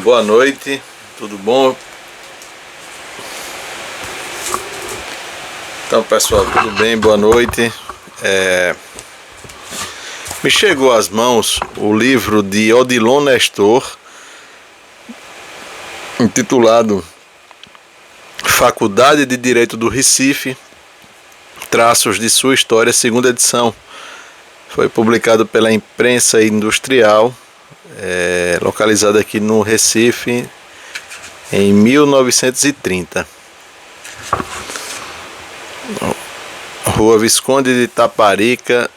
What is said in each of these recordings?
Boa noite, tudo bom? Então, pessoal, tudo bem? Boa noite. Me chegou às mãos o livro de Odilon Nestor, intitulado Faculdade de Direito do Recife, traços de sua história, segunda edição. Foi publicado pela Imprensa Industrial, localizada aqui no Recife, em 1930. Rua Visconde de Taparica,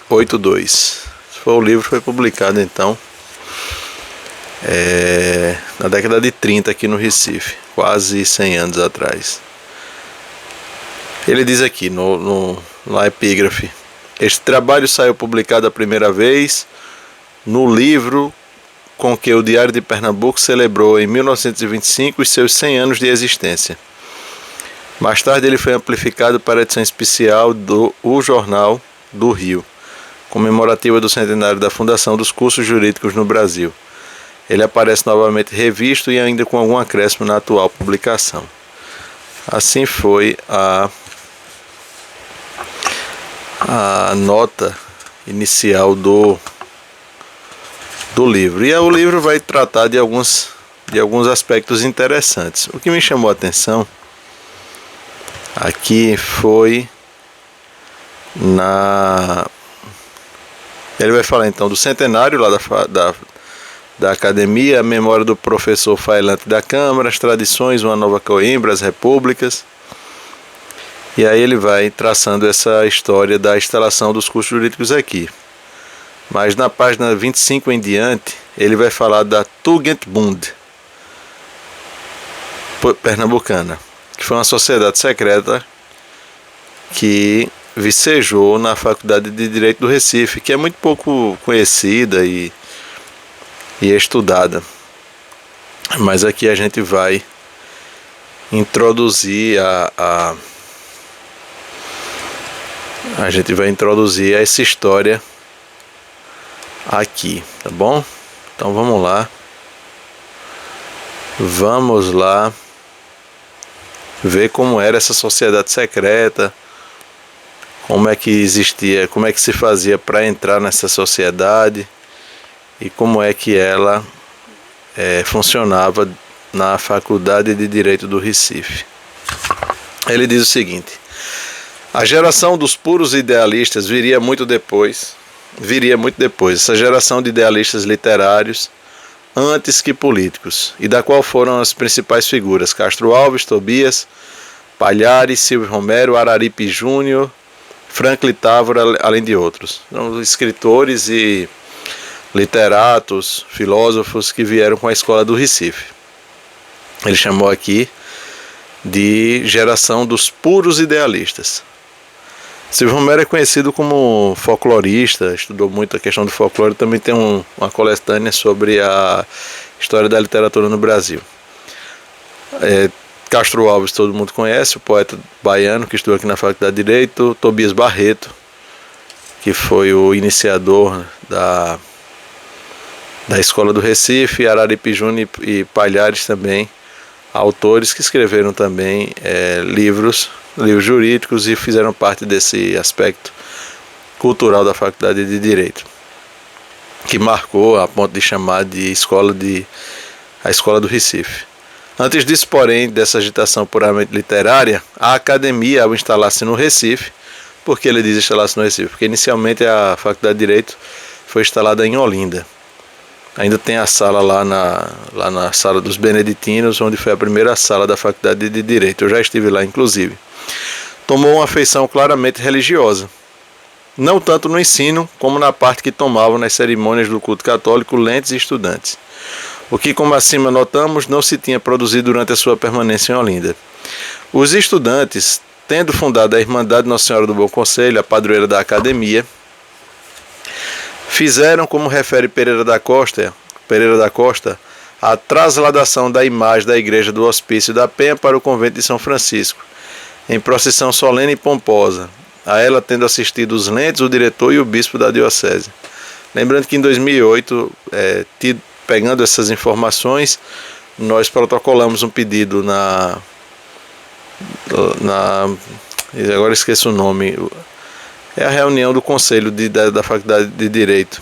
82. O livro foi publicado então na década de 30 aqui no Recife, quase 100 anos atrás. Ele diz aqui na epígrafe: este trabalho saiu publicado a primeira vez no livro com que o Diário de Pernambuco celebrou em 1925 os seus 100 anos de existência. Mais tarde ele foi amplificado para a edição especial do O Jornal do Rio, comemorativa do centenário da fundação dos cursos jurídicos no Brasil. Ele aparece novamente revisto e ainda com algum acréscimo na atual publicação. Assim foi a nota inicial do livro. E o livro vai tratar de alguns aspectos interessantes. O que me chamou a atenção aqui foi ele vai falar então do centenário lá da academia, a memória do professor Failante da Câmara, as tradições, uma nova Coimbra, as repúblicas. E aí ele vai traçando essa história da instalação dos cursos jurídicos aqui. Mas na página 25 em diante, ele vai falar da Tugendbund pernambucana, que foi uma sociedade secreta que vicejou na Faculdade de Direito do Recife, que é muito pouco conhecida e estudada. Mas aqui a gente vai introduzir essa história aqui, tá bom? Então vamos lá ver como era essa sociedade secreta, como é que existia, como é que se fazia para entrar nessa sociedade e como é que ela funcionava na Faculdade de Direito do Recife. Ele diz o seguinte: a geração dos puros idealistas viria muito depois. Essa geração de idealistas literários, antes que políticos, e da qual foram as principais figuras: Castro Alves, Tobias, Palhares, Silvio Romero, Araripe Júnior, Franklin Távora, além de outros. São escritores e literatos, filósofos que vieram com a escola do Recife. Ele chamou aqui de geração dos puros idealistas. Silvio Romero é conhecido como folclorista, estudou muito a questão do folclore, também tem uma coletânea sobre a história da literatura no Brasil. Castro Alves todo mundo conhece, o poeta baiano que estudou aqui na Faculdade de Direito. Tobias Barreto, que foi o iniciador da Escola do Recife. Araripe Júnior e Palhares também, autores que escreveram também livros jurídicos e fizeram parte desse aspecto cultural da Faculdade de Direito, que marcou a ponto de chamar de a Escola do Recife. Antes disso, porém, dessa agitação puramente literária, a academia, ao instalar-se no Recife, porque ele diz instalar-se no Recife? Porque inicialmente a Faculdade de Direito foi instalada em Olinda. Ainda tem a sala lá na sala dos Beneditinos, onde foi a primeira sala da Faculdade de Direito. Eu já estive lá, inclusive. Tomou uma feição claramente religiosa, não tanto no ensino, como na parte que tomavam nas cerimônias do culto católico lentes e estudantes, o que, como acima notamos, não se tinha produzido durante a sua permanência em Olinda. Os estudantes, tendo fundado a Irmandade Nossa Senhora do Bom Conselho, a padroeira da academia, fizeram, como refere Pereira da Costa, a trasladação da imagem da Igreja do Hospício da Penha para o convento de São Francisco, em procissão solene e pomposa, a ela tendo assistido os lentes, o diretor e o bispo da diocese. Lembrando que em 2008 pegando essas informações, nós protocolamos um pedido agora esqueço o nome, é a reunião do Conselho da Faculdade de Direito,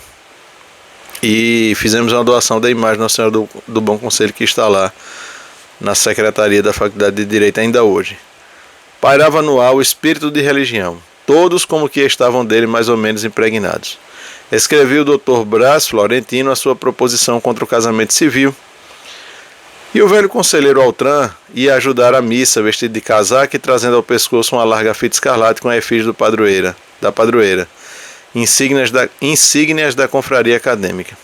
e fizemos uma doação da imagem Nossa Senhora do Bom Conselho, que está lá na Secretaria da Faculdade de Direito ainda hoje. Pairava no ar o espírito de religião, todos como que estavam dele mais ou menos impregnados. Escreveu o Dr. Brás Florentino a sua proposição contra o casamento civil, e o velho conselheiro Altran ia ajudar a missa, vestido de casaco e trazendo ao pescoço uma larga fita escarlate com a efígie da padroeira, insígnias da confraria acadêmica.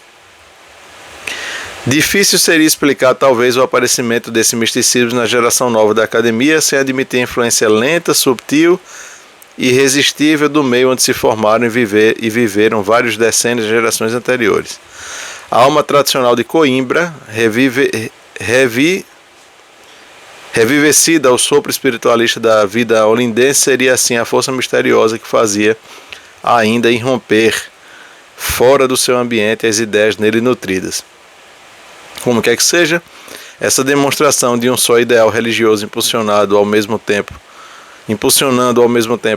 Difícil seria explicar talvez o aparecimento desse misticismo na geração nova da academia sem admitir a influência lenta, subtil e irresistível do meio onde se formaram e viveram vários decênios de gerações anteriores. A alma tradicional de Coimbra, revivecida ao sopro espiritualista da vida olindense, seria assim a força misteriosa que fazia ainda irromper fora do seu ambiente as ideias nele nutridas. Como quer que seja, essa demonstração de um só ideal religioso impulsionando ao mesmo tempo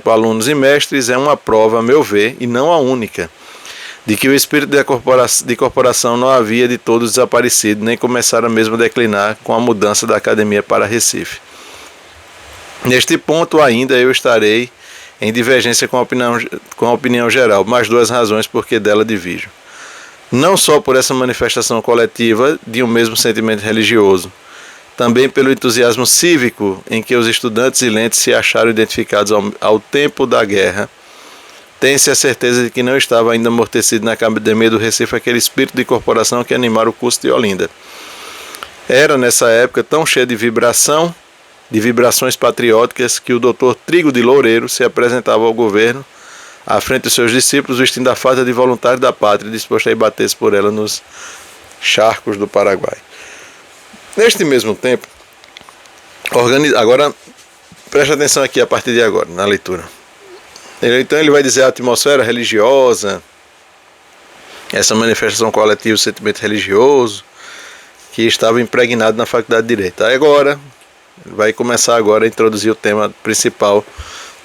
alunos e mestres é uma prova, a meu ver, e não a única, de que o espírito de corporação não havia de todo desaparecido, nem começara mesmo a declinar com a mudança da academia para Recife. Neste ponto ainda eu estarei em divergência com a opinião geral, mas duas razões porque dela divijo. Não só por essa manifestação coletiva de um mesmo sentimento religioso, também pelo entusiasmo cívico em que os estudantes e lentes se acharam identificados ao tempo da guerra. Tem-se a certeza de que não estava ainda amortecido na academia do Recife aquele espírito de corporação que animara o curso de Olinda. Era nessa época tão cheio de vibrações patrióticas, que o Dr. Trigo de Loureiro se apresentava ao governo à frente dos seus discípulos, vestindo a farda de voluntário da pátria, disposto a ir bater-se por ela nos charcos do Paraguai. Neste mesmo tempo, agora preste atenção aqui a partir de agora, na leitura. Então ele vai dizer a atmosfera religiosa, essa manifestação coletiva, o sentimento religioso, que estava impregnado na Faculdade de Direito. Agora, vai começar agora a introduzir o tema principal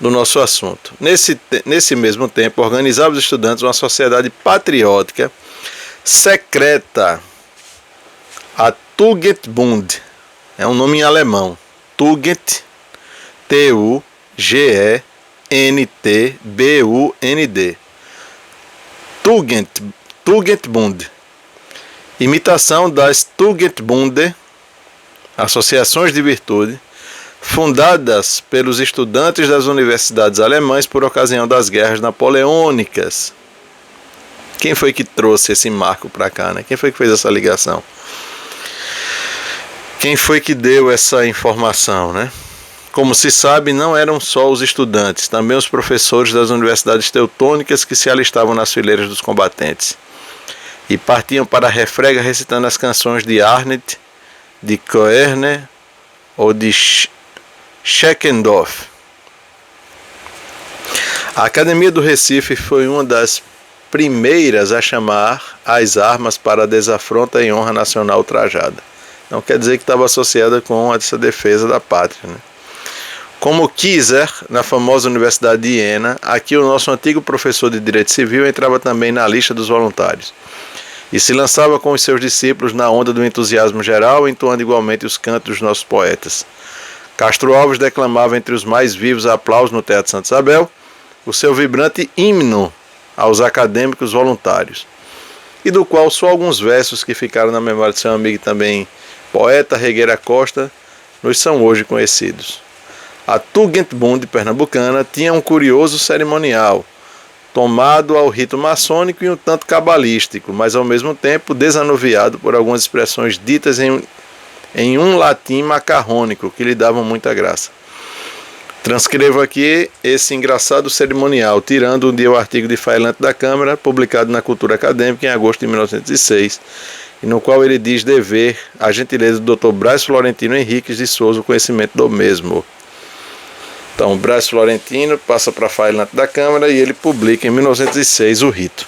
do nosso assunto. Nesse mesmo tempo, organizava os estudantes uma sociedade patriótica secreta, a Tugendbund, é um nome em alemão, Tugend, T-U-G-E-N-T-B-U-N-D, Tugendbund, imitação das Tugendbunde, associações de virtude, fundadas pelos estudantes das universidades alemãs por ocasião das guerras napoleônicas. Quem foi que trouxe esse marco para cá, né? Quem foi que fez essa ligação? Quem foi que deu essa informação, né? Como se sabe, não eram só os estudantes, também os professores das universidades teutônicas que se alistavam nas fileiras dos combatentes e partiam para a refrega recitando as canções de Arndt, de Koerner ou de Scheckendorf. A Academia do Recife foi uma das primeiras a chamar as armas para a desafronta em honra nacional ultrajada. Não quer dizer que estava associada com essa defesa da pátria, né? Como Kieser, na famosa Universidade de Iena, aqui o nosso antigo professor de Direito Civil entrava também na lista dos voluntários e se lançava com os seus discípulos na onda do entusiasmo geral, entoando igualmente os cantos dos nossos poetas. Castro Alves declamava entre os mais vivos aplausos no Teatro Santa Isabel o seu vibrante himno aos acadêmicos voluntários, e do qual só alguns versos que ficaram na memória de seu amigo e também poeta Regueira Costa nos são hoje conhecidos. A Tugendbund pernambucana tinha um curioso cerimonial, tomado ao rito maçônico e um tanto cabalístico, mas ao mesmo tempo desanuviado por algumas expressões ditas em um latim macarrônico que lhe davam muita graça. Transcrevo aqui esse engraçado cerimonial, tirando um dia o artigo de Failante da Câmara, publicado na Cultura Acadêmica em agosto de 1906, e no qual ele diz dever a gentileza do Dr. Brás Florentino Henriques de Souza o conhecimento do mesmo. Então, Brás Florentino passa para Failante da Câmara e ele publica em 1906 o rito.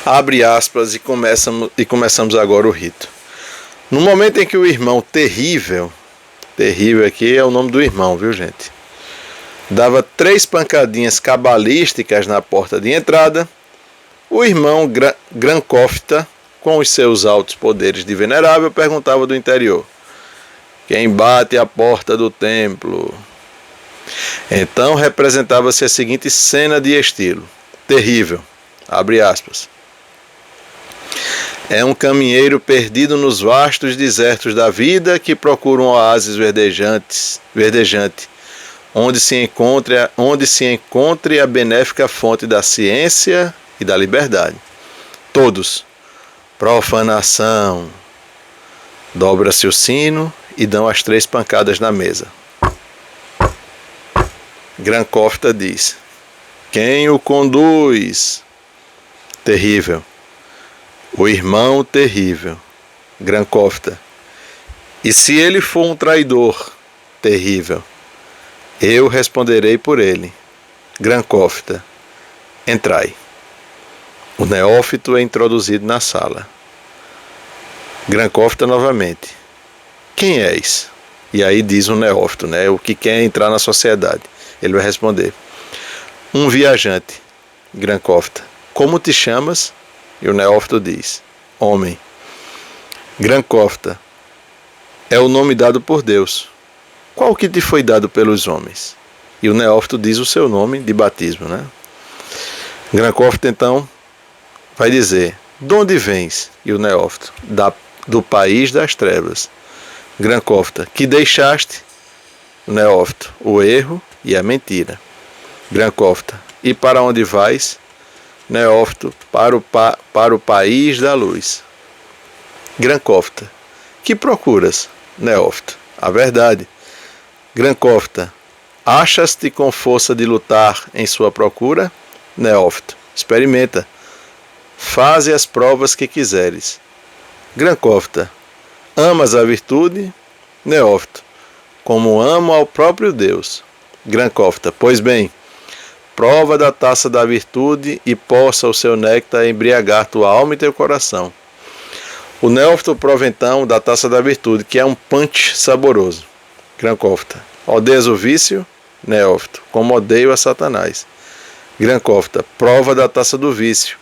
Abre aspas e começamos agora o rito. No momento em que o irmão terrível aqui é o nome do irmão, viu gente? Dava 3 pancadinhas cabalísticas na porta de entrada, o irmão Grankofta, com os seus altos poderes de venerável, perguntava do interior: quem bate a porta do templo? Então representava-se a seguinte cena de estilo terrível, abre aspas. É um caminheiro perdido nos vastos desertos da vida que procura um oásis verdejante, onde se encontre a benéfica fonte da ciência e da liberdade. Todos, profanação. Dobra-se o sino e dão as 3 pancadas na mesa. Grankofta diz: quem o conduz? Terrível. O irmão terrível. Grankofta. E se ele for um traidor? Terrível. Eu responderei por ele. Grankofta. Entrai. O neófito é introduzido na sala. Grankofta novamente. Quem és? E aí diz o neófito, né? O que quer entrar na sociedade. Ele vai responder: um viajante. Grankofta. Como te chamas? E o neófito diz: homem. Grankofta. É o nome dado por Deus. Qual que te foi dado pelos homens? E o neófito diz o seu nome de batismo, né? Grankofta então vai dizer: de onde vens? E o neófito: do país das trevas. Grankofta. Que deixaste? O neófito: o erro e a mentira. Grankofta. E para onde vais? Neófito: para o país da luz. Grankofta. Que procuras? Neófito: a verdade. Grankofta. Achas-te com força de lutar em sua procura? Neófito: experimenta. Faze as provas que quiseres. Grankofta. Amas a virtude? Neófito: como amo ao próprio Deus. Grankofta. Pois bem, prova da taça da virtude e possa o seu néctar embriagar tua alma e teu coração. O neófito prova então da taça da virtude, que é um punch saboroso. Grankofta. Odeias o vício? Neófito. Como odeio a Satanás. Grankofta. Prova da taça do vício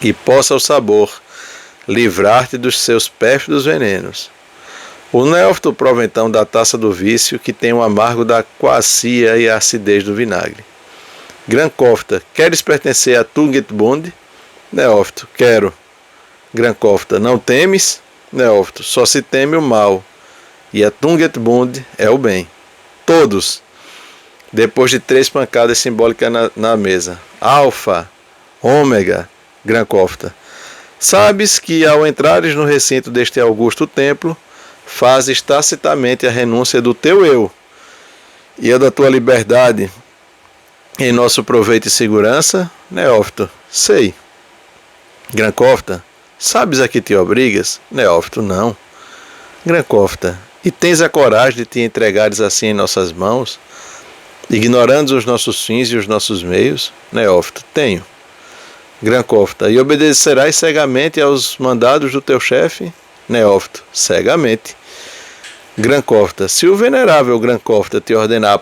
e possa o sabor livrar-te dos seus pérfidos venenos. O neófito prova então da taça do vício, que tem o amargo da quassia e a acidez do vinagre. Grankofta. Queres pertencer a Tugendbund? Neófito. Quero. Grankofta. Não temes? Neófito. Só se teme o mal, e a Tugendbund é o bem. Todos, depois de 3 pancadas simbólicas na mesa. Alfa, ômega. Grankofta. Sabes que ao entrares no recinto deste augusto templo, fazes tacitamente a renúncia do teu eu e a da tua liberdade em nosso proveito e segurança? Neófito. Sei. Grankofta. Sabes a que te obrigas? Neófito. Não. Grankofta. E tens a coragem de te entregares assim em nossas mãos, ignorando os nossos fins e os nossos meios? Neófito. Tenho. Grankofta. E obedecerás cegamente aos mandados do teu chefe? Neófito. Cegamente. Grankofta. Se o venerável Grankofta te ordenar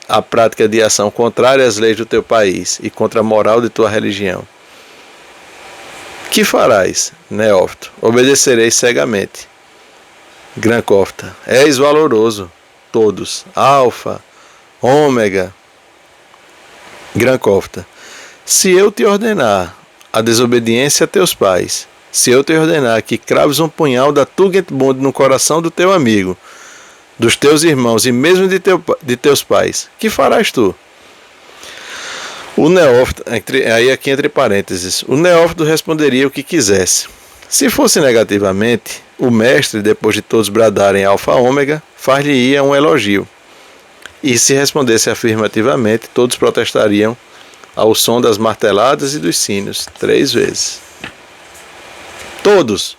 a prática de ação contrária às leis do teu país e contra a moral de tua religião, que farás? Neófito. Obedecerei cegamente. Grankofta. És valoroso. Todos. Alfa, ômega. Grankofta. Se eu te ordenar a desobediência a teus pais, se eu te ordenar que craves um punhal da Tugendbund no coração do teu amigo, dos teus irmãos e mesmo de teus pais, que farás tu? O neófito, aí aqui entre parênteses, o neófito responderia o que quisesse. Se fosse negativamente, o mestre, depois de todos bradarem alfa ômega, far-lhe-ia um elogio. E se respondesse afirmativamente, todos protestariam ao som das marteladas e dos sinos 3 vezes. Todos.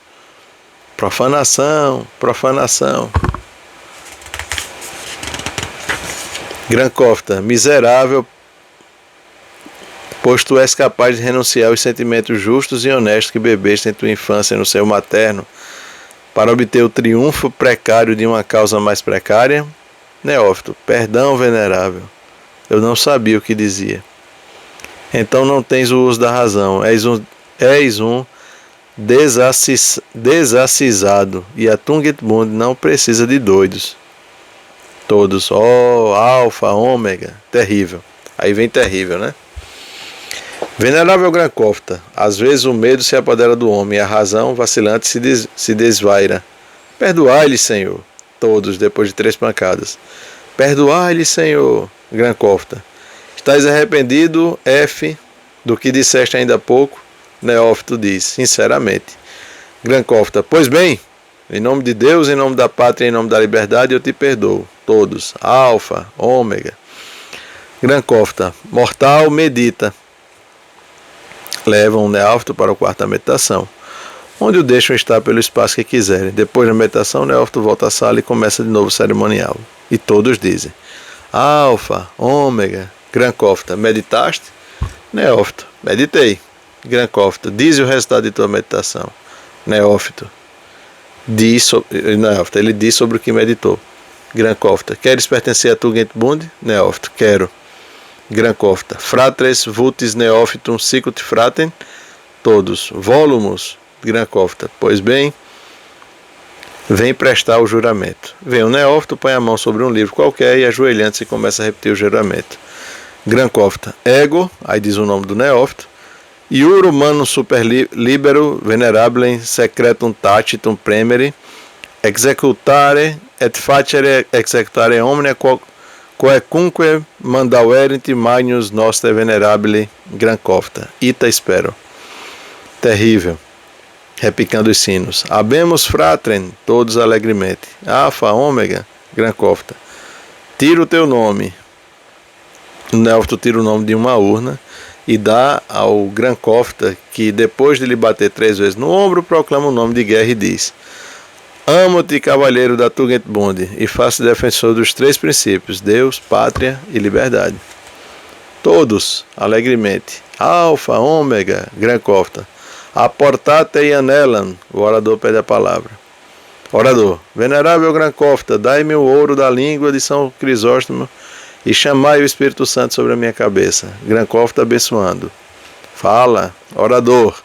Profanação, profanação. Grankofta. Miserável pois tu és capaz de renunciar aos sentimentos justos e honestos que bebeste em tua infância no seio materno, para obter o triunfo precário de uma causa mais precária? Neófito, perdão, venerável, eu não sabia o que dizia. Então não tens o uso da razão, és um desacisado, e a Tugendbund não precisa de doidos. Todos, alfa, ômega, terrível. Aí vem terrível, né? Venerável Grankofta, às vezes o medo se apodera do homem e a razão, vacilante, se desvaira. Perdoai-lhe, Senhor. Todos, depois de 3 pancadas. Perdoai-lhe, Senhor. Grankofta. Estás arrependido, F, do que disseste ainda há pouco? Neófito diz, sinceramente. Grankofta, pois bem, em nome de Deus, em nome da pátria, em nome da liberdade, eu te perdoo. Todos, alfa, ômega. Grankofta, mortal, medita. Levam o neófito para o quarto da meditação, onde o deixam estar pelo espaço que quiserem. Depois da meditação, o neófito volta à sala e começa de novo o cerimonial. E todos dizem, alfa, ômega. Grankofta, meditaste? Neófito, meditei. Grankofta, diz o resultado de tua meditação. Neófito, ele diz sobre o que meditou. Grankofta, queres pertencer a Tugendbund? Neófito, quero. Grankofta, fratres vultis neophytum sicut fratem? Todos, volumus. Grankofta, pois bem, vem prestar o juramento. Vem o neófito, põe a mão sobre um livro qualquer e ajoelhando-se começa a repetir o juramento. Grankofta, ego, aí diz o nome do neófito, iur humanum super libero venerablem secretum tacitum premere executare et facere executare omnia quaecunque mandauerint magnus noster venerabile. Grankofta, ita espero. Terrível. Repicando os sinos. Habemus fratrem, todos alegremente. Alfa, ômega. Grankofta, tira o teu nome. O neófito tira o nome de uma urna e dá ao Grankofta, que depois de lhe bater 3 vezes no ombro, proclama o nome de guerra e diz: amo-te, cavalheiro da Tugendbund, e faço defensor dos 3 princípios, Deus, pátria e liberdade. Todos, alegremente. Alfa, ômega. Grankofta, aportate e anelam. O orador pede a palavra. Orador, venerável Grankofta, dai-me o ouro da língua de São Crisóstomo e chamai o Espírito Santo sobre a minha cabeça. Grankofta abençoando. Fala, orador,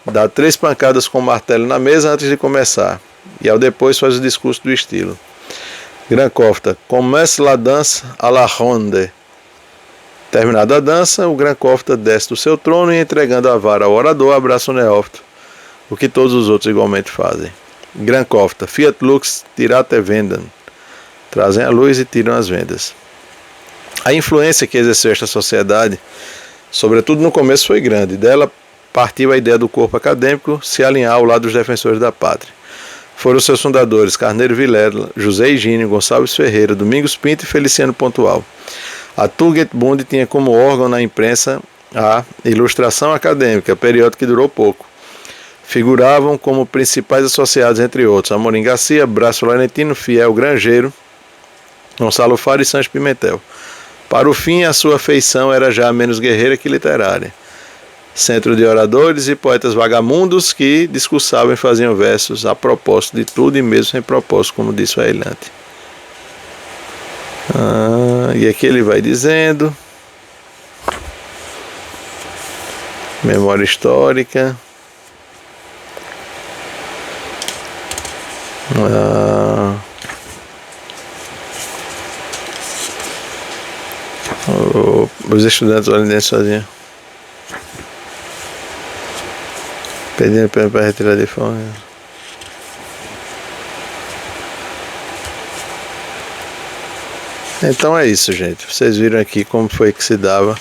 dá 3 pancadas com o martelo na mesa antes de começar, e ao depois faz o discurso do estilo. Grankofta, comece la dança à la ronde. Terminada a dança, o Grankofta desce do seu trono e, entregando a vara ao orador, abraça o neófito, o que todos os outros igualmente fazem. Grankofta, fiat lux tirate vendam. Trazem a luz e tiram as vendas. A influência que exerceu esta sociedade, sobretudo no começo, foi grande. Dela partiu a ideia do corpo acadêmico se alinhar ao lado dos defensores da pátria. Foram seus fundadores Carneiro Vilela, José Higínio, Gonçalves Ferreira, Domingos Pinto e Feliciano Pontual. A Tugendbund tinha como órgão na imprensa a Ilustração Acadêmica, período que durou pouco. Figuravam como principais associados, entre outros, Amorim Garcia, Braço Laurentino, Fiel Grangeiro, Gonçalo Faro e Sancho Pimentel. Para o fim, a sua feição era já menos guerreira que literária. Centro de oradores e poetas vagamundos que discursavam e faziam versos a propósito de tudo e mesmo sem propósito, como disse o Ailante. E aqui ele vai dizendo: memória histórica. Os estudantes olhando sozinhos, pedindo para retirar de fome. Então é isso, gente. Vocês viram aqui como foi que se dava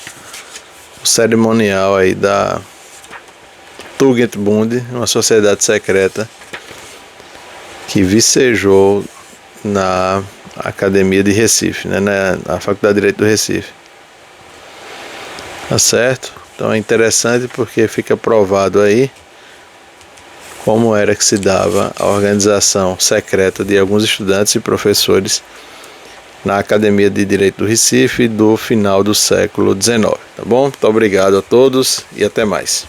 o cerimonial aí da Tugendbund, uma sociedade secreta que vicejou na Academia de Recife, né, na Faculdade de Direito do Recife. Tá certo? Então é interessante porque fica provado aí como era que se dava a organização secreta de alguns estudantes e professores na Academia de Direito do Recife do final do século XIX, tá bom? Muito obrigado a todos e até mais.